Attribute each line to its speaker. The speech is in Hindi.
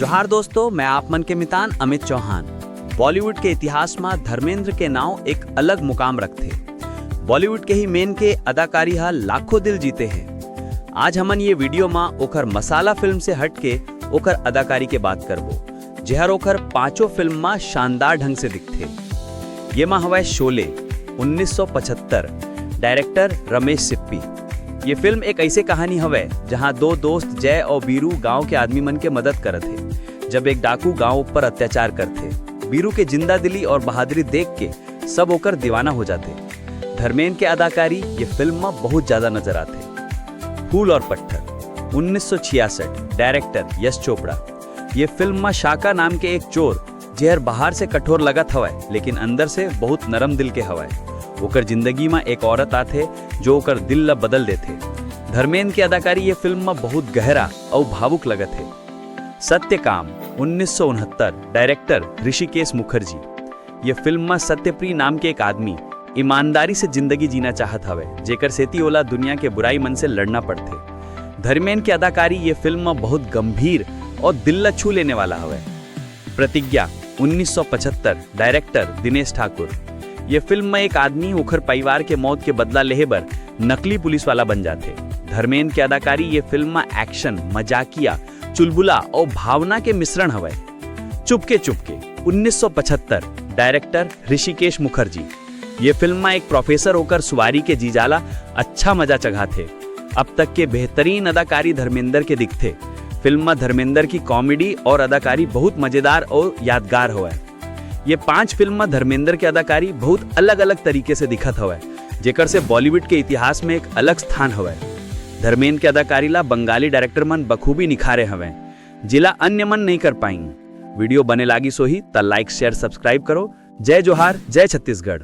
Speaker 1: जोहार दोस्तों, मैं आप मन के मितान अमित चौहान। बॉलीवुड के इतिहास में धर्मेंद्र के नाव एक अलग मुकाम रखते। बॉलीवुड के ही मेन के अदाकारी हा लाखों दिल जीते हैं। आज हमन ये वीडियो में ओकर मसाला फिल्म से हट के ओकर अदाकारी के बात करबो, जेहर ओकर पांचों फिल्म में शानदार ढंग से दिखते। ये में हवा शोले 1975, डायरेक्टर रमेश सिप्पी। ये फिल्म एक ऐसे कहानी हवे जहां दो दोस्त जय और बीरू गांव के आदमी मन के मदद करत थे जब एक डाकू गांव पर अत्याचार करते। बीरू के जिंदा दिली और बहादुरी देख के सब होकर दीवाना हो जाते। धर्मेंद्र के अदाकारी ये फिल्म में बहुत ज्यादा नजर आते। फूल और पत्थर 1966, डायरेक्टर यश चोपड़ा। ये फिल्म में शाका नाम के एक चोर जेहर बाहर से कठोर लगत हवाए लेकिन अंदर से बहुत नरम दिल के हवाए। ओकर जिंदगी में एक औरत आते जो ओकर दिल ला बदल देते। धर्मेंद्र की अदाकारी ये फिल्म में बहुत गहरा और भावुक लगत है। सत्यकाम 1969, डायरेक्टर ऋषिकेश मुखर्जी। ये फिल्म में सत्यप्रिय नाम के एक आदमी ईमानदारी से जिंदगी जीना चाहत हवे, जेकर सेती ओला दुनिया के बुराई मन से लड़ना पड़ते। धर्मेंद्र की अदाकारी ये फिल्म में बहुत गंभीर और दिल ला छू लेने वाला हवे। प्रतिज्ञा 1975, डायरेक्टर दिनेश ठाकुर। ये फिल्म में एक आदमी ओखर परिवार के मौत के बदला लेहे बर नकली पुलिस वाला बन जाते। धर्मेंद्र की अदाकारी ये फिल्म में एक्शन, मजाकिया, चुलबुला और भावना के मिश्रण हवे। चुपके चुपके 1975, डायरेक्टर ऋषिकेश मुखर्जी। ये फिल्म में एक प्रोफेसर होकर सुवारी के जीजाला अच्छा मजा चघाते। अब तक के बेहतरीन अदाकारी धर्मेंद्र के दिखते। फिल्म में धर्मेंद्र की कॉमेडी और अदाकारी बहुत मजेदार और यादगार हुआ है। ये 5 फिल्म में धर्मेंद्र की अदाकारी बहुत अलग अलग तरीके से दिखत हवे, जेकर से बॉलीवुड के इतिहास में एक अलग स्थान हवे। धर्मेंद्र की अदाकारी ला बंगाली डायरेक्टर मन बखूबी निखारे हवे, जिला अन्य मन नहीं कर पाई। वीडियो बने लागी सोही त लाइक शेयर सब्सक्राइब करो। जय जोहार, जय छत्तीसगढ़।